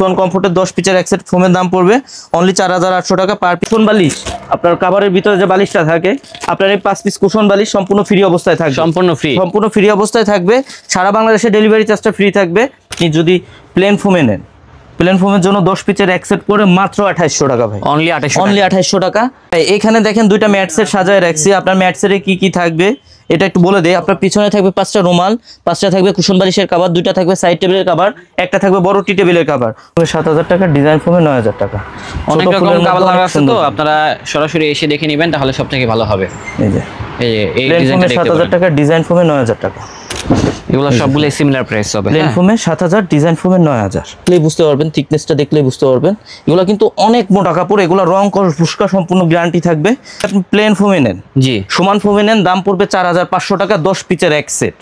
Schwann কমফোর্টের 10 পিসের এক set ফোমের দাম পড়বে অনলি 4800 টাকা পার পিস। কুশন বালিশ আপনার কভারের ভিতরে যে বালিশটা থাকে আপনার এই 5 পিস কুশন বালিশ সম্পূর্ণ ফ্রি অবস্থায় থাকবে, সম্পূর্ণ ফ্রি অবস্থায় থাকবে। সারা বাংলাদেশে ডেলিভারি চার্জটা ফ্রি থাকবে। আপনি যদি প্লেন ফোমে নেন, প্লেন ফোমের জন্য 10 পিসের এক সেট করে মাত্র 2800 টাকা ভাই, অনলি 2800 টাকা। এখানে দেখেন দুইটা ম্যাট সেট সাজায় রাখছি। আপনার ম্যাট সেটে কি কি থাকবে এটা একটু বলে দেই। আপনার পিছনে থাকবে 5টা রুমাল, 5টা থাকবে কুশন বালিশের কভার, 2টা থাকবে সাইড টেবিলের কভার, একটা থাকবে বড় টি টেবিলের কভার। 7000 টাকা, ডিজাইন ফোমে 9000 টাকা। অনেক রকম কভার লাগা আছে, তো আপনারা সরাসরি এসে দেখে নেবেন, তাহলে সবথেকে ভালো হবে। এই ডিজাইনটা 7000 টাকা, ডিজাইন ফোমে 9000 টাকা। এগুলো সবগুলো সিমিলার প্রাইস হবে। প্লেন ফোমে 7000, ডিজাইন ফোমে 9000। দেখলেই বুঝতে পারবেন, থিকনেসটা দেখলেই বুঝতে পারবেন। এগুলো কিন্তু অনেক মোটা কাপড়, এগুলো রং কস ফুসকা সম্পূর্ণ গ্যারান্টি থাকবে। আপনি প্লেন ফোমে নেন, জি সমান ফোমে নেন, দাম পড়বে 4500 টাকা 10 পিসের এক সেট।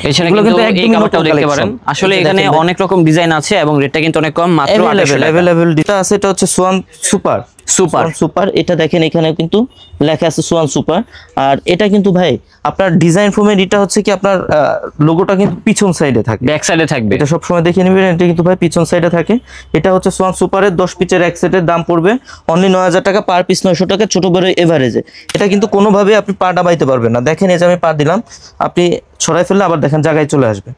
এছাড়া কিন্তু এই কাভারটাও দেখতে পারেন। আসলে এখানে অনেক রকম ডিজাইন আছে এবং রেটটা কিন্তু অনেক কম, মাত্র 2800 টাকা। अवेलेबल দিটা আছে। এটা হচ্ছে সোয়ান সুপার। এটা দেখেন এখানে কিন্তু লেখা আছে সোয়ান সুপার। আর এটা কিন্তু ভাই আপনার ডিজাইন ফোমের এটা হচ্ছে কি আপনার লোগোটা কিন্তু পিছন সাইডে থাকে, ব্যাক সাইডে থাকবে। এটা সব সময় দেখে নেবেন, এটা কিন্তু ভাই পিছন সাইডে থাকে। এটা হচ্ছে সোয়ান সুপারের 10 পিসের এক সেটের দাম পড়বে অনলি 9000 টাকা পার পিস, 900 টাকা ছোট বড় এভারেজে। এটা কিন্তু কোনোভাবে আপনি পা ডাবাইতে পারবেন না। দেখেন এই যে আমি পা দিলাম, আপনি ছড়াই ফেললে আবার দেখেন জায়গায় চলে আসবে।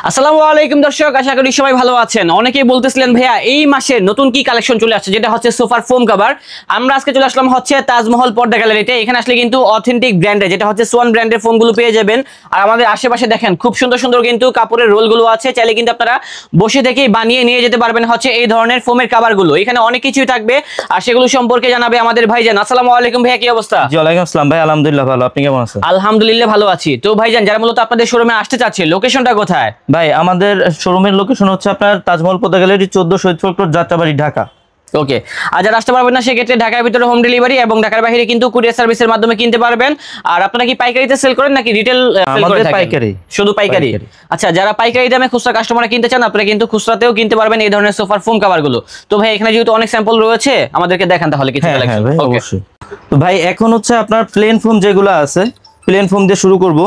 আসসালামু আলাইকুম দর্শক, আশা করি সবাই ভালো আছেন। অনেকেই বলতেছিলেন ভাইয়া এই মাসে নতুন কি কালেকশন চলে আসছে, যেটা হচ্ছে সোফার ফোম কভার। আমরা আজকে চলে আসলাম হচ্ছে তাজমহল পর্দা গ্যালারিতে। এখানে আসলে কিন্তু অথেন্টিক ব্র্যান্ডের, যেটা হচ্ছে সোয়ান ব্র্যান্ডের ফোমগুলো পেয়ে যাবেন। আর আমাদের আশেপাশে দেখেন খুব সুন্দর সুন্দর কিন্তু কাপড়ের রোলগুলো আছে, চাইলে কিন্তু আপনারা বসে থেকেই বানিয়ে নিয়ে যেতে পারবেন হচ্ছে এই ধরনের ফোমের কভারগুলো। এখানে অনেক কিছুই থাকবে আর সেগুলো সম্পর্কে জানাবে আমাদের ভাইজান। আসসালামু আলাইকুম ভাইয়া, কি অবস্থা? জি ওয়ালাইকুম আসসালাম ভাই, আলহামদুলিল্লাহ ভালো, আপনি কেমন আছেন? আলহামদুলিল্লাহ ভালো আছি। তো ভাইজান, যারা মূলত আপনাদের শোরুমে আসতে চাচ্ছে, লোকেশনটা কোথায়? ভাই আমাদের শোরুমের লোকেশন হচ্ছে আপনার তাজমহল পর্দা গ্যালারি 14 শহীদ ফ্লোর, যাত্রাবাড়ি, ঢাকা। ওকে। আর যারা আসতে পারবেন না সেক্ষেত্রে ঢাকার ভিতরে হোম ডেলিভারি এবং ঢাকার বাইরে কিন্তু কুরিয়ার সার্ভিসের মাধ্যমে কিনতে পারবেন। আর আপনারা কি পাইকারিতে সেল করেন নাকি রিটেল সেল করে থাকেন? পাইকারি, শুধু পাইকারি। আচ্ছা, যারা পাইকারি দামে খুচরা কাস্টমাররা কিনতে চান, আপনারা কিন্তু খুচরাতেও কিনতে পারবেন এই ধরনের সোফার ফোম কভারগুলো। তো ভাই এখানে যেহেতু অনেক স্যাম্পল রয়েছে, আমাদেরকে দেখান তাহলে কিছু কালেকশন। হ্যাঁ অবশ্যই। তো ভাই এখন হচ্ছে আপনার প্লেন ফোম যেগুলো আছে, প্লেন ফোম দিয়ে শুরু করব।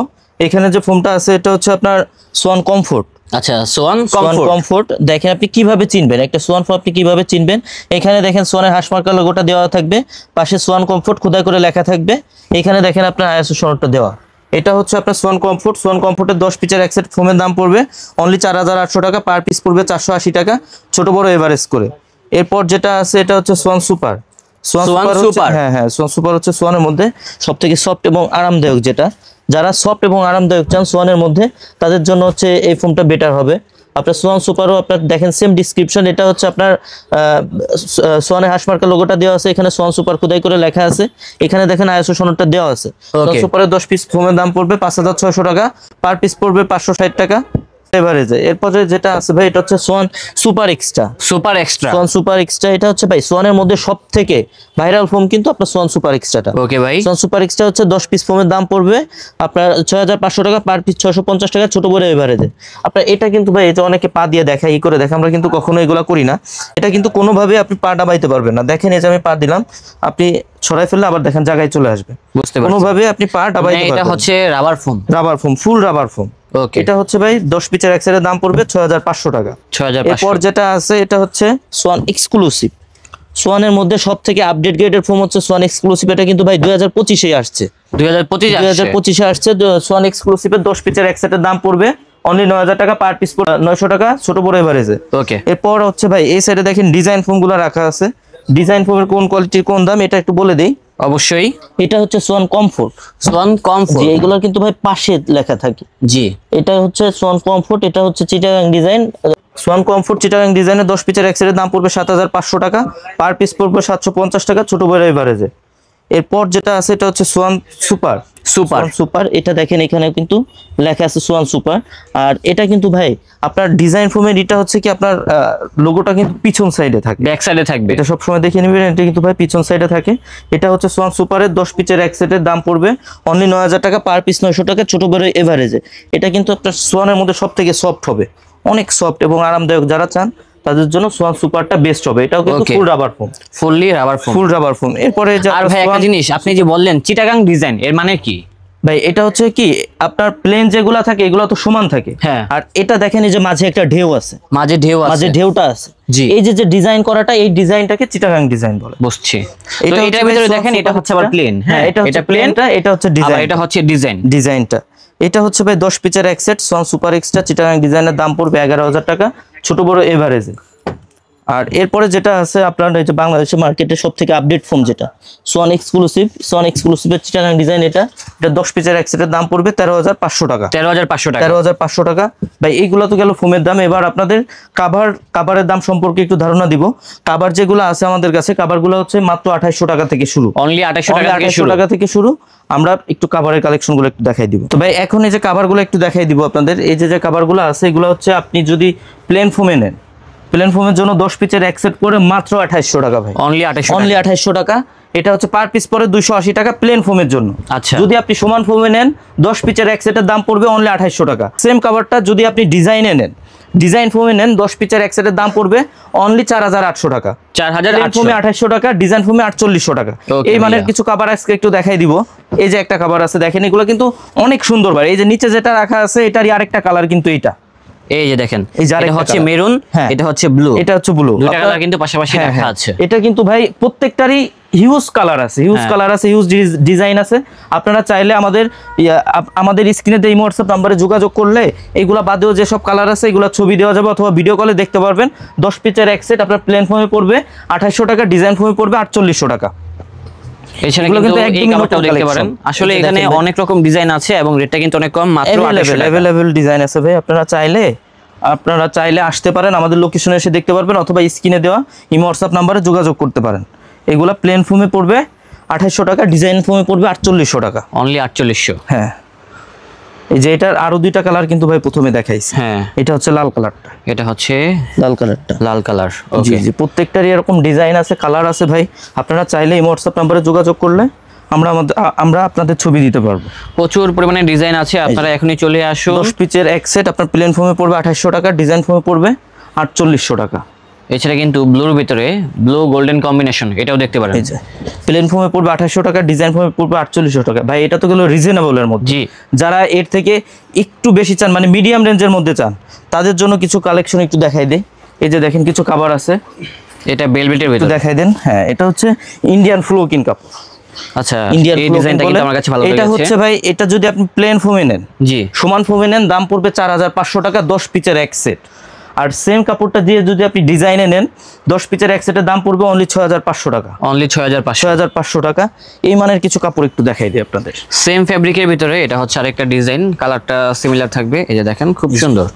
এখানে যে ফোমটা আছে এটা হচ্ছে আপনার সোয়ান কমফোর্ট। আচ্ছা, সোয়ান কমফোর্ট দেখেন আপনি কিভাবে চিনবেন একটা সোয়ান ফোম, আপনি কিভাবে চিনবেন? এখানে দেখেন সোয়ানের হাঁসমার্কা লোগোটা দেওয়া থাকবে, পাশে সোয়ান কমফোর্ট খোদাই করে লেখা থাকবে। এখানে দেখেন আপনার আইএসও সনদটা দেওয়া। এটা হচ্ছে আপনার সোয়ান কমফোর্টের 10 পিসের এক সেট ফোমের দাম পড়বে অনলি 4800 টাকা, পার পিস পড়বে 480 টাকা ছোট বড় এভারেজ করে। এরপর যেটা আছে এটা হচ্ছে সোয়ান সুপার। হ্যাঁ সোয়ান সুপার হচ্ছে সোয়ানের মধ্যে সবথেকে সফট এবং আরামদায়ক। যেটা যারা সফট এবং আরামদায়ক চান সোয়ানের মধ্যে, তাদের জন্য হচ্ছে এই ফোমটা বেটার হবে। আপনার সোয়ান সুপারও আপনার দেখেন সেম ডিসক্রিপশন। এটা হচ্ছে আপনার সোয়ানের হাঁসমার্কা লোগোটা দেওয়া আছে, এখানে সোয়ান সুপার খোদাই করে লেখা আছে। এখানে দেখেন আইএসও সনদটা দেওয়া আছে। সোয়ান সুপারের 10 পিস ফোমের দাম পড়বে 5600 টাকা, পার পিস পড়বে 560 টাকা এভারেজে। এরপরে যেটা আছে ভাই এটা হচ্ছে Schwann super extra. Schwann super extra এটা হচ্ছে ভাই সোয়ানের মধ্যে সবথেকে ভাইরাল ফোম কিন্তু আপনার সোয়ান সুপার এক্সট্রাটা। ওকে ভাই, সোয়ান সুপার এক্সট্রা হচ্ছে 10 পিস ফোমের দাম পড়বে আপনার 6500 টাকা, পার পিস 650 টাকা ছোট বড় এভারেজে। আপনার এটা কিন্তু ভাই, এটা অনেকে পা দিয়ে দেখা ই করে দেখে, আমরা কিন্তু কখনো এগুলা করি না। এটা কিন্তু কোনোভাবে আপনি পা ডাবাইতে পারবেন না। দেখেন এই যে আমি পা দিলাম, আপনি ছড়াই ফেললে আবার দেখেন জায়গায় চলে আসবে। বুঝতে পারছেন? কোনোভাবে আপনি পা ডাবাইতে পারবেন না। এটা হচ্ছে রাবার ফোম, ফুল রাবার ফোম। এটা হচ্ছে ভাই 10 পিসের এক সেটের দাম পড়বে 6500 টাকা। এরপর যেটা আছে এটা হচ্ছে সোয়ান এক্সক্লুসিভ। সোয়ানের মধ্যে সবথেকে আপডেট গ্রেডের ফোম হচ্ছে সোয়ান এক্সক্লুসিভ। এটা কিন্তু ভাই 2025 এ আসছে, 2025 এ আসছে। সোয়ান এক্সক্লুসিভের 10 পিসের এক সেটের দাম পড়বে অনলি 9000 টাকা, পার পিস 900 টাকা ছোট বড় এভারেজে। ওকে। এরপর হচ্ছে ভাই এই সাইডে দেখেন ডিজাইন ফোমগুলো রাখা আছে। ডিজাইন ফোমের কোন কোয়ালিটির কোন দাম এটা একটু বলে দেই। অবশ্যই। এটা হচ্ছে সোয়ান কমফোর্ট। জি, এগুলো কিন্তু ভাই পাশে লেখা থাকে। জি, এটা হচ্ছে সোয়ান কমফোর্ট, এটা হচ্ছে Chittagong design. Schwann comfort Chittagong ডিজাইনের 10 পিসের এক সেটের দাম পড়বে 7500 টাকা, পার পিস পড়বে 750 টাকা ছোট বড় এভারেজে। এরপর যেটা আছে এটা হচ্ছে সোয়ান সুপার। এটা দেখেন এখানে কিন্তু লেখা আছে সোয়ান সুপার। আর এটা কিন্তু ভাই আপনার ডিজাইন ফোমের এটা হচ্ছে কি আপনার লোগোটা কিন্তু পিছন সাইডে থাকে, ব্যাক সাইডে থাকবে। এটা সব সময় দেখে নেবেন, এটা কিন্তু ভাই পিছন সাইডে থাকে। এটা হচ্ছে সোয়ান সুপারের 10 পিসের এক সেটের দাম পড়বে অনলি 9000 টাকা, পার পিস 900 টাকা ছোট বড় এভারেজে। এটা কিন্তু আপনার সোয়ানের মধ্যে সবথেকে সফট হবে, অনেক সফট এবং আরামদায়ক। যারা চান তাদের জন্য সোয়ান সুপারটা বেস্ট হবে। এটাও কিন্তু ফুল রাবার ফোম। এরপরে আর ভাই একটা জিনিস আপনি যে বললেন চিটাগাং ডিজাইন, এর মানে কি? ভাই এটা হচ্ছে কি আপনার প্লেন যেগুলা থাকে এগুলো তো সমান থাকে, হ্যাঁ। আর এটা দেখেন এই যে মাঝে একটা ঢেউ আছে, মাঝে ঢেউ আছে, মাঝে ঢেউটা আছে। জি। এই যে যে ডিজাইন করাটা, এই ডিজাইনটাকে চিটাগাং ডিজাইন বলে। বুঝছি। এটা তো এটার হচ্ছে ভিতরে ভাই দেখেন এটা super হচ্ছে আবার hot প্লেন, হ্যাঁ, এটা হচ্ছে প্লেনটা, এটা হচ্ছে আবার ডিজাইন, এটা হচ্ছে ডিজাইন। ডিজাইনটা এটা হচ্ছে ভাই 10 পিচের এক set Schwann super extra Chittagong ডিজাইনের দাম পড়বে 11,000 টাকা, ছোট বড় এভারেজে। আর এরপরে যেটা আছে আপনার এই যে বাংলাদেশের মার্কেটে সবথেকে আপডেট ফোন যেটা সোয়ান এক্সক্লুসিভের চিটাগাং ডিজাইন, এটা 10 পিচের এক সেটের দাম পড়বে 13,500 টাকা। 13,500 টাকা। 13,500 টাকা। ভাই এইগুলো তো গেল ফোমের দাম। এবার আপনাদের কাভারের দাম সম্পর্কে একটু ধারণা দিব। কাভার যেগুলো আছে আমাদের কাছে, কাভারগুলো হচ্ছে মাত্র 2800 টাকা থেকে শুরু, অনলি 2800 টাকা থেকে শুরু। আমরা একটু কাভারের কালেকশনগুলো একটু দেখাই দিব। তো ভাই এখন এই যে কাভারগুলো একটু দেখাই দিব আপনাদের। এই যে কাভারগুলো আছে এগুলো হচ্ছে আপনি যদি প্লেন ফোমে নেন, প্লেন ফোমের জন্য 10 পিচের এক সেট করে মাত্র 2800 টাকা ভাই, অনলি 2800 টাকা। এটা হচ্ছে পার পিস পরে 280 টাকা প্লেন ফোমের জন্য। আচ্ছা। যদি আপনি সমান ফোমে নেন 10 পিচের এক সেটের দাম পড়বে অনলি 2800 টাকা। সেম কাভারটা যদি আপনি ডিজাইনে নেন, ডিজাইন ফোমে নেন 10 পিচের এক সেটের দাম পড়বে অনলি 4800 টাকা। 4800 ফোমে 2800 টাকা, ডিজাইন ফোমে 4800 টাকা। Okay, এই মানের ভাইয়া। কিছু কাভার আজকে একটু দেখাই দিব। এই যে একটা কাভার আছে দেখেন, এগুলো কিন্তু অনেক সুন্দর ভাই। এই যে নিচে যেটা রাখা আছে এটারই আরেকটা কালার কিন্তু এইটা, এই যে দেখেন এই যে এটা আরেকটা হচ্ছে colour। মেরুন, হ্যাঁ। এটা হচ্ছে ব্লু, এটা হচ্ছে ব্লু। দুটো কালার কিন্তু পাশাপাশি রাখা আছে। এটা কিন্তু ভাই প্রত্যেকটারই হিউজ কালার আছে, হিউজ ডিজাইন আছে। আপনারা চাইলে আমাদের স্ক্রিনে এই হোয়াটসঅ্যাপ নাম্বারে যোগাযোগ করলে এইগুলা বাদেও যেসব কালার আছে এগুলো ছবি দেওয়া যাবে, অথবা ভিডিও কলে দেখতে পারবেন। 10 পিচের এক সেট আপনার প্লেন ফোমে পড়বে 2800 টাকা, ডিজাইন ফোমে পড়বে 4800 টাকা। এছাড়া এগুলো কিন্তু কিন্তু এই একদমই কাভারটাও নতুন দেখতে পারেন। collection। আসলে এই যে এখানে দেখেন ভাই। অনেক রকম ডিজাইন আছে এবং রেটটা কিন্তু অনেক কম, মাত্র 2800 টাকা। অ্যাভেলেবল ডিজাইন আছে ভাই। আপনারা চাইলে আসতে পারেন, আমাদের লোকেশনে এসে দেখতে পারবেন, অথবা স্ক্রিনে দেওয়া ইমো হোয়াটসঅ্যাপ নাম্বারে যোগাযোগ করতে পারেন। এগুলা প্লেন ফোমে পড়বে 2800 টাকা, ডিজাইন ফোমে পড়বে 4800 টাকা। অনলি 4800। হ্যাঁ, এই যে এটার আরো দুইটা কালার কিন্তু ভাই প্রথমে দেখাইছি। হ্যাঁ, এটা হচ্ছে লাল কালারটা, এটা হচ্ছে লাল কালারটা, লাল কালার। জি ওকে, জি, প্রত্যেকটারই এরকম ডিজাইন আছে, কালার আছে ভাই। আপনারা চাইলে ইমো হোয়াটসঅ্যাপ নাম্বারে যোগাযোগ করলে আমরা আপনাদের ছবি দিতে পারবো। প্রচুর পরিমাণে ডিজাইন আছে, আপনারা এখনই চলে আসুন। 10 পিচের এক সেট আপনার প্লেন ফোমে পড়বে 2800 টাকা, ডিজাইন ফোমে পড়বে 4800 টাকা। এছাড়া কিন্তু ব্লুর ভিতরে ব্লু গোল্ডেন কম্বিনেশন, এটাও দেখতে পারেন। এই যে প্লেন ফোমে পড়বে 2800 টাকা, ডিজাইন ফোমে পড়বে 4800 টাকা। ভাই এটা তো গেল রিজনেবলের মধ্যে। জি। যারা এর থেকে একটু বেশি চান, মানে মিডিয়াম রেঞ্জের মধ্যে চান, তাদের জন্য কিছু কালেকশন একটু দেখাই দেই। এই যে দেখেন কিছু কাভার আছে, এটা বেলভেটের একটু ভিতরে। দেখাই দেন। হ্যাঁ, এটা হচ্ছে ইন্ডিয়ান ফ্লোকিন কাপড়। আচ্ছা, ইন্ডিয়ান এই ডিজাইনটা কিন্তু আমার কাছে ভালো লেগেছে। এটা হচ্ছে ভাই, এটা যদি আপনি প্লেন ফোমে নেন, জি, সমান ফোমে নেন, দাম পড়বে 4500 টাকা 10 পিচের এক সেট। আর সেম কাপড়টা দিয়ে যদি আপনি ডিজাইনে নেন 10 পিচের এক সেটের দাম পড়বে অনলি 6500 টাকা। অনলি 6500। 6500 টাকা। এই মানের কিছু কাপড় একটু দেখাই দিই আপনাদের। সেম ফেব্রিকের ভিতরে এটা হচ্ছে আরেকটা ডিজাইন, কালারটা সিমিলার থাকবে। এই যে দেখেন খুব সুন্দর,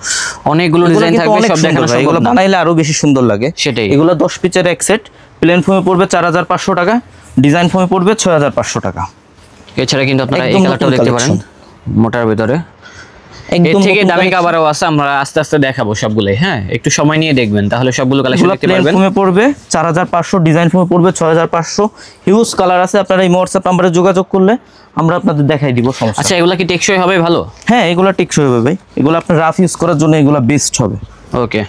অনেকগুলো ডিজাইন থাকবে, সব দেখানো সম্ভব এগুলো না। বানাইলে আরো বেশি সুন্দর লাগে। সেটাই। এগুলো 10 পিচের এক সেট, প্লেন ফোমে পড়বে 4500 টাকা, ডিজাইন ফোমে পড়বে 6500 টাকা। এছাড়া কিন্তু আপনারা এই একদম কালারটাও নতুন দেখতে পারেন, collection। মোটার ভিতরে। এর একদম থেকে নতুন দামি collection। কাভারও আছে, আমরা আস্তে আস্তে দেখাবো সবগুলোই। হ্যাঁ, একটু সময় নিয়ে দেখবেন, তাহলে সবগুলো কালেকশন এগুলো দেখতে প্লেন পারবেন। ফোমে পড়বে 4500, ডিজাইন ফোমে পড়বে 6500। হিউজ কালার আছে, আপনারা এই হোয়াটসঅ্যাপ নাম্বারে যোগাযোগ করলে আমরা আপনাদের দেখাই দিব, সমস্যা। আচ্ছা, এগুলা কি টেকসই হবে ভালো? হ্যাঁ, এগুলো টেকসই হবে ভাই। এগুলো আপনার রাফ ইউজ করার জন্য এগুলো বেস্ট হবে। ওকে,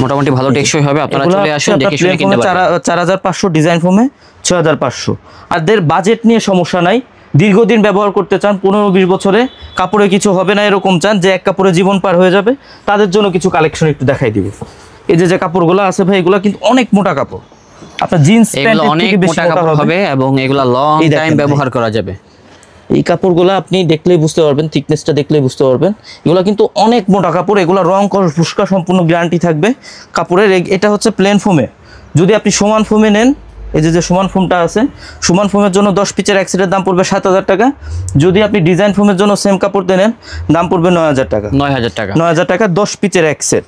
মোটামুটি ভালো টেকসই হবে। আপনারা এগুলো চলে আসুন, হচ্ছে দেখে আপনার শুনে প্লেন কিনতে ফোমে পারবেন। 4500, ডিজাইন ফোমে 6500। আর দের বাজেট নিয়ে সমস্যা নাই, দীর্ঘদিন ব্যবহার করতে চান, 15-20 বছরে কাপড়ে কিছু হবে না এরকম চান, যে এক কাপড়ে জীবন পার হয়ে যাবে, তাদের জন্য কিছু কালেকশন একটু দেখাই দিব। এই যে কাপড়গুলো আছে ভাই, এগুলো কিন্তু অনেক মোটা কাপড়। আপনার জিন্স এগুলো প্যান্টের অনেক থেকে বেশি মোটা মোটা কাপড় হবে। হবে এবং এগুলা লং এই দেখেন টাইম ভাই। ব্যবহার করা যাবে। এই কাপড়গুলো আপনি দেখলেই বুঝতে পারবেন, থিকনেসটা দেখলেই বুঝতে পারবেন। এগুলো কিন্তু অনেক মোটা কাপড়, এগুলো রং ফুসকা সম্পূর্ণ গ্যারান্টি থাকবে কাপড়ের। এটা হচ্ছে প্লেন ফোমে। যদি আপনি সমান ফোমে নেন, এই যে সমান ফোমটা আছে, সমান ফোমের জন্য 10 পিচের এক সেটের দাম পড়বে 7000 টাকা। যদি আপনি ডিজাইন ফোমের জন্য সেম কাপড় নেন, দাম পড়বে 9000 টাকা। 9000 টাকা। 9000 টাকা 10 পিচের এক সেট।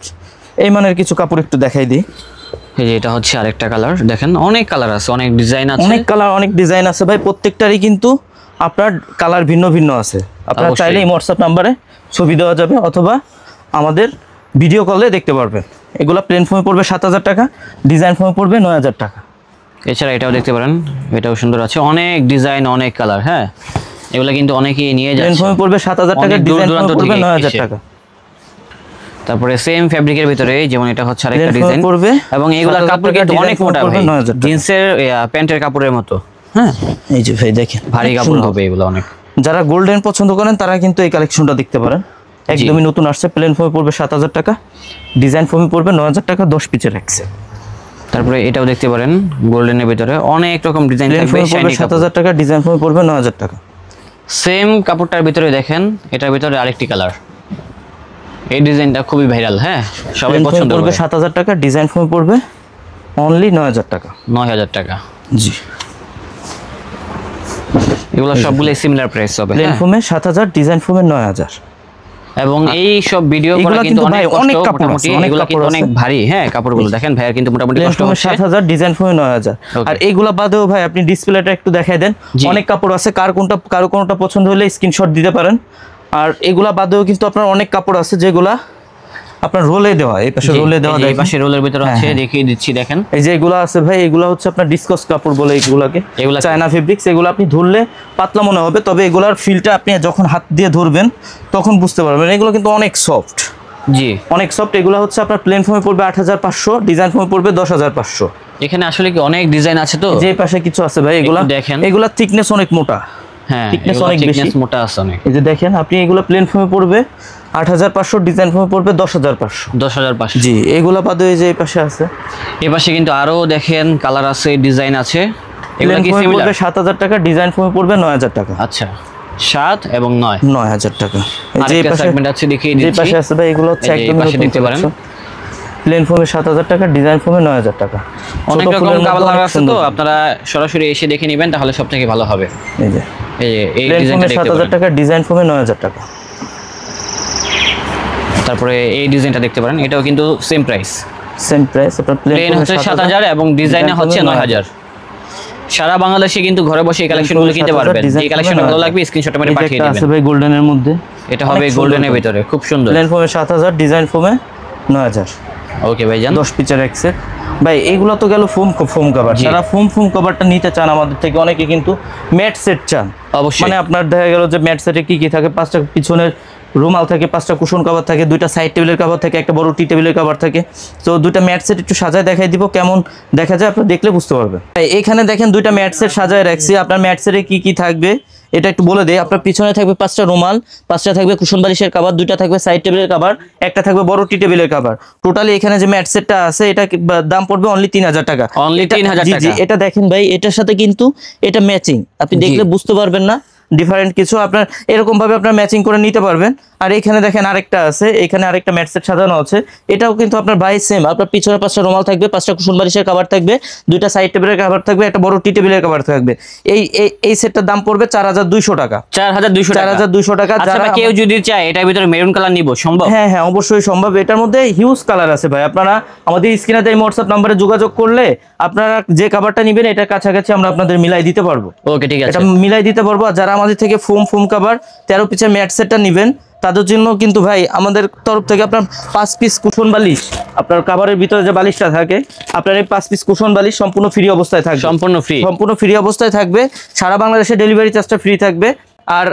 এই মানের কিছু কাপড় একটু দেখাই দিই। এই যে এটা হচ্ছে আরেকটা কালার, দেখেন অনেক কালার আছে, অনেক ডিজাইন আছে। অনেক কালার, অনেক ডিজাইন আছে ভাই। প্রত্যেকটারই কিন্তু আপনার কালার ভিন্ন ভিন্ন আছে। আপনারা অবশ্যই। চাইলে এই হোয়াটসঅ্যাপ নাম্বারে ছবি দেওয়া যাবে, অথবা আমাদের ভিডিও কলে দেখতে পারবেন। এগুলো প্লেন ফোমে পড়বে 7000 টাকা, ডিজাইন ফোমে পড়বে 9000 টাকা। এছাড়া এটাও দেখতে পারেন, এটাও সুন্দর আছে, অনেক ডিজাইন, অনেক কালার। হ্যাঁ, এগুলো কিন্তু অনেকেই নিয়ে প্লেন যাচ্ছে। ফোমে পড়বে 7000 টাকা, অনেক দূর ডিজাইন দূরান্ত ফোমে পড়বে থেকে 9000 এসে। টাকা। তারপরে সেম ফেব্রিকের ভিতরে, যেমন এটা হচ্ছে আরেকটা Plain ডিজাইন পড়বে এবং এগুলা 7000 কাপড় টাকা, কিন্তু design অনেক মোটা পড়বে ভাই, 9000 টাকা। জিন্সের প্যান্টের কাপড়ের মতো। হ্যাঁ, এই যে ভাই দেখেন, ভারী অনেক কাপড় সুন্দর। হবে এগুলো অনেক। যারা গোল্ডেন পছন্দ করেন তারা কিন্তু এই কালেকশনটা দেখতে পারেন। একদমই নতুন আসছে, প্লেন ফোমে পড়বে 7000 টাকা, ডিজাইন ফোমে পড়বে 9000 টাকা, 10 পিচের রাখছে। তারপরে এটাও দেখতে পারেন গোল্ডেনের ভিতরে অনেক রকম ডিজাইন প্লেন থাকবে, ফোমে পড়বে শাইনি কাপড়। 7000 টাকা, ডিজাইন ফোমে পড়বে 9000 টাকা। সেম কাপড়টার ভিতরে দেখেন এটার ভিতরে আরেকটি কালার, এই ডিজাইনটা খুবই ভাইরাল, হ্যাঁ সবাই প্লেন ফোমে পছন্দ পড়বে করে। 7000 টাকা, ডিজাইন ফোমে পড়বে অনলি 9000 টাকা। 9000 টাকা। জি, এগুলো সবগুলো সিমিলার প্রাইস হবে। প্লেন ফোমে 7000, ডিজাইন ফোমে 9000। এবং এই সব ভিডিও করা এগুলা কিন্তু কিন্তু অনেক ভাই কষ্ট, অনেক কাপড় মোটামুটি আছে, অনেক এগুলো কিন্তু কাপড় অনেক আছে। ভারী, হ্যাঁ কাপড়গুলো দেখেন ভাইয়ার কিন্তু মোটামুটি প্লেন কষ্ট ফোমে হচ্ছে। 7000, ডিজাইন ফোমে 9000। আর এইগুলা বাদেও ভাই আপনি ডিসপ্লেটা একটু দেখাই দেন, জি। অনেক কাপড় আছে, কারো কোনটা পছন্দ হলে স্ক্রিনশট দিতে পারেন। আর এগুলা বাদেও কিন্তু আপনার অনেক কাপড় আছে যেগুলা আপনার রোলে দেওয়া, এই পাশে রোলে দেওয়া, এই দেখেন পাশে রোলের ভিতরে আছে, দেখিয়ে দিচ্ছি দেখেন। এই যে এগুলা আছে ভাই, এগুলা হচ্ছে আপনার ডিসকস কাপড় বলে এগুলাকে, এগুলা চায়না ফেব্রিক্স। এগুলো আপনি ধরলে পাতলা মনে হবে, তবে এগুলার ফিলটা আপনি যখন হাত দিয়ে ধরবেন তখন বুঝতে পারবেন। এগুলো কিন্তু অনেক সফট, জি অনেক সফট। এগুলো হচ্ছে আপনার প্লেন ফোমে পড়বে 8500, ডিজাইন ফোমে পড়বে 10500। এখানে আসলে কি অনেক ডিজাইন আছে তো, যে পাশে কিছু আছে ভাই, এগুলা একটু দেখেন। এগুলা থিকনেস অনেক মোটা, হ্যাঁ thickness এগুলো অনেক বেশি। thickness মোটা আছে অনেক। এই যে দেখেন আপনি, এগুলো প্লেন ফোমে পড়বে 8500, ডিজাইন ফোমে পড়বে 10500। 10500। জি, এগুলা বাদে এই যে এই পাশে আছে, এই পাশে কিন্তু আরো দেখেন কালার আছে, ডিজাইন আছে। এগুলো প্লেন কি ফোমে সিমিলার? পড়বে 7000 টাকা, ডিজাইন ফোমে পড়বে 9000 টাকা। আচ্ছা 7 এবং 9 9000 টাকা। এই যে এই আরেকটা পাশে, সেগমেন্ট আছে, দেখিয়ে যে দিচ্ছি। পাশে আছে ভাই, এগুলো হচ্ছে এই যে এই একদম পাশে নতুন দেখতে পারেন। প্লেন ফোমে 7000 টাকা, ডিজাইন ফোমে 9000 টাকা। অনেক ছোট রকম ফুলের মধ্যে কালার অনেক আছে, সুন্দর। তো আপনারা সরাসরি এসে দেখে নেবেন, তাহলে সবথেকে ভালো হবে। এই যে এই প্লেন ডিজাইনটা ফোমে দেখতে 7000 পারেন। টাকা, ডিজাইন ফোমে 9000 টাকা। তারপরে এই ডিজাইনটা দেখতে পারেন, এটাও কিন্তু সেম প্রাইস। সেম প্রাইস, আপনার প্লেন হচ্ছে 7000 এবং ডিজাইনে হচ্ছে 9000। সারা বাংলাদেশে কিন্তু ঘরে বসে এই কালেকশনগুলো কিনতে পারবেন। এই কালেকশনটা ভালো লাগবে স্ক্রিনশট মেরে পাঠিয়ে আছে দিবেন। ভাই গোল্ডেনের মধ্যে, এটা হবে গোল্ডেনের ভিতরে, খুব সুন্দর। প্লেন ফোমে 7000, ডিজাইন ফোমে 9000। ওকে ভাইজান। 10 পিচের এক্সেট ভাই। এগুলো তো গেল ফোম কভার। জি। যারা ফোম কভারটা নিতে চান আমাদের থেকে, অনেকে কিন্তু ম্যাট সেট চান। অবশ্যই। মানে আপনার দেখা গেল যে ম্যাট সেটে কি কি থাকে, 5টা পিছনের রুমাল থাকে, 5টা কুশন কভার থাকে, 2টা সাইড টেবিলের কভার থাকে, একটা বড় টি টেবিলের কভার থাকে। তো 2টা ম্যাট সেট একটু সাজায় দেখাই দিব, কেমন দেখা যায় আপনি দেখলে বুঝতে পারবেন। এখানে দেখেন 2টা ম্যাট সেট সাজায় রাখছি। আপনার ম্যাট সেটে কি কি থাকবে এটা একটু বলে দেই। আপনার পিছনে থাকবে 5টা রুমাল, 5টা থাকবে কুশন বালিশের কভার, 2টা থাকবে সাইড টেবিলের কভার, একটা থাকবে বড় টি টেবিলের কভার। টোটালি এখানে যে ম্যাট সেটটা আছে এটা দাম পড়বে অনলি 3000 টাকা। Only 3000 জি জি, টাকা। এটা দেখেন ভাই, এটার সাথে কিন্তু এটা ম্যাচিং, আপনি দেখলে বুঝতে পারবেন না ডিফারেন্ট কিছু। আপনার এরকম ভাবে আপনার ম্যাচিং করে নিতে পারবেন। আর এখানে দেখেন আরেকটা আছে, এখানে আরেকটা ম্যাট সেট সাজানো আছে, এটাও কিন্তু আপনার ভাই সেম। আপনার পিছনে 5টা রুমাল থাকবে, 5টা কুশন বালিশের কভার থাকবে, 2টা সাইড টেবিলের কভার থাকবে, একটা বড় টি টেবিলের কভার থাকবে। এই সেটটার দাম পড়বে 4200 টাকা। 4200 টাকা। 4200 টাকা। আচ্ছা যারা ভাই, কেউ যদি চায় এটার ভিতরে মেরুন কালার নিব, সম্ভব? হ্যাঁ হ্যাঁ, অবশ্যই সম্ভব। এটার মধ্যে হিউজ কালার আছে ভাই। আপনারা আমাদের স্ক্রিনে এই হোয়াটসঅ্যাপ নম্বরে যোগাযোগ করলে আপনারা যে কাভারটা নেবেন এটার কাছাকাছি আমরা আপনাদের মিলাই দিতে পারবো। ওকে ঠিক আছে। এটা মিলাই দিতে পারবো। আর যারা আমাদের থেকে ফোম কাভার 13 পিসের ম্যাট সেটটা নেবেন তাদের জন্য কিন্তু ভাই আমাদের তরফ থেকে আপনার 5 পিস কুশন বালিশ, আপনার কাভারের ভিতরে যে বালিশটা থাকে, আপনার এই 5 পিস কুশন বালিশ সম্পূর্ণ ফ্রি অবস্থায় থাকবে। সম্পূর্ণ ফ্রি। সম্পূর্ণ ফ্রি অবস্থায় থাকবে। সারা বাংলাদেশে ডেলিভারি চার্জটা ফ্রি থাকবে। আর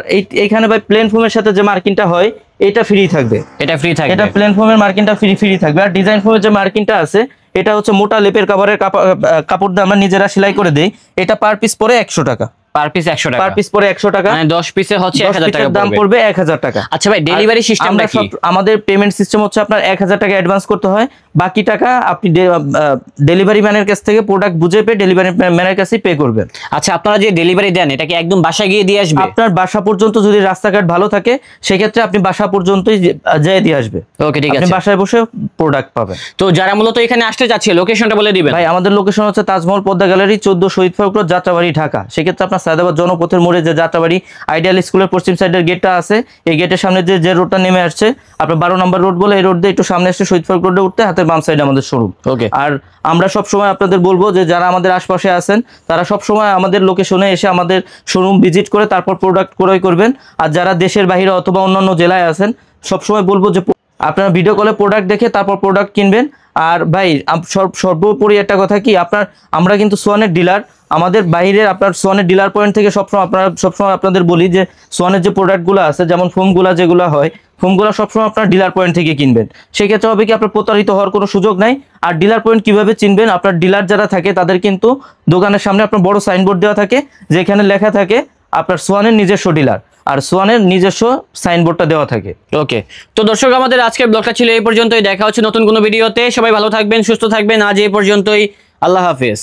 এইখানে ভাই প্লেন ফোমের সাথে যে মার্কিনটা হয় এটা ফ্রি থাকবে। এটা ফ্রি থাকবে। এটা প্লেন ফোমের মার্কিনটা ফ্রি থাকবে। আর ডিজাইন ফোমের যে মার্কিনটা আছে এটা হচ্ছে মোটা লেপের কাভারের কাপড় দিয়ে আমরা নিজেরা সেলাই করে দেই। এটা পার পিস পরে 100 টাকা। পার পিস 100 টাকা। পার পিস পরে 100 টাকা। মানে 10 পিসে হচ্ছে 10 1000 টাকা পিসের দাম পড়বে 1000 টাকা। আচ্ছা ভাই, ডেলিভারি সিস্টেমটা কি? আমাদের পেমেন্ট সিস্টেম হচ্ছে আপনার 1000 টাকা অ্যাডভান্স করতে হয়, বাকি টাকা আপনি ডেলিভারি ম্যানের কাছ থেকে প্রোডাক্ট বুঝে পেয়ে ডেলিভারি ম্যানের কাছেই পে করবেন। আচ্ছা, আপনারা যে ডেলিভারি দেন এটা কি একদম বাসায় গিয়ে দিয়ে আসবে? আপনার বাসা পর্যন্ত যদি রাস্তাঘাট ভালো থাকে সেক্ষেত্রে আপনি বাসা পর্যন্তই যেয়ে দিয়ে আসবে। ওকে ঠিক আপনি আছে। বাসায় বসে প্রোডাক্ট পাবেন। তো যারা মূলত এখানে আসতে যাচ্ছে লোকেশনটা বলে দিবেন। ভাই আমাদের লোকেশন হচ্ছে তাজমহল পদ্মা গ্যালারি 14 শহীদ ফারুক রোড, যাত্রাবাড়ি, ঢাকা। সেক্ষেত্রে আপনার সায়দাবাদ জনপথের মোড়ে যে যাত্রাবাড়ি আইডিয়াল স্কুলের পশ্চিম সাইডের গেটটা আছে, এই গেটের সামনে যে রোডটা নেমে আসছে আপনার 12 নম্বর রোড বলে, এই রোড দিয়ে একটু সামনে আসছে শহীদ ফারুক রোডে উঠতে হাতের বাম সাইডে আমাদের শোরুম। ওকে। আর আমরা সব সময় আপনাদের বলবো যে যারা আমাদের আশপাশে আছেন তারা সব সময় আমাদের লোকেশনে এসে আমাদের শোরুম ভিজিট করে তারপর প্রোডাক্ট ক্রয় করবেন। আর যারা দেশের বাইরে অথবা অন্যান্য জেলায় আছেন সব সময় বলবো যে আপনারা ভিডিও কলে প্রোডাক্ট দেখে তারপর প্রোডাক্ট কিনবেন। আর ভাই সর্বোপরি একটা কথা কি, আমরা কিন্তু সোয়ানের ডিলার। আমাদের বাইরের আপনার সোয়ানের ডিলার পয়েন্ট থেকে সবসময় আপনাদের বলি যে সোয়ানের যে প্রোডাক্টগুলো আছে, যেমন ফোমগুলো যেগুলো হয়, ফোমগুলো সবসময় আপনার ডিলার পয়েন্ট থেকে কিনবেন। সেক্ষেত্রে হবে কি আপনার প্রতারিত হওয়ার কোনো সুযোগ নাই। আর ডিলার পয়েন্ট কিভাবে চিনবেন, আপনার ডিলার যারা থাকে তাদের কিন্তু দোকানের সামনে আপনার বড় সাইনবোর্ড দেওয়া থাকে যেখানে লেখা থাকে আপনার সোয়ানের নিজস্ব ডিলার। আর সোয়ানের নিজস্ব সাইনবোর্ডটা দেওয়া থাকে। ওকে, তো দর্শক আমাদের আজকের ব্লগটা ছিল এই পর্যন্তই। দেখা হচ্ছে নতুন কোনো ভিডিওতে। সবাই ভালো থাকবেন, সুস্থ থাকবেন। আজ এই পর্যন্তই। আল্লাহ হাফেজ।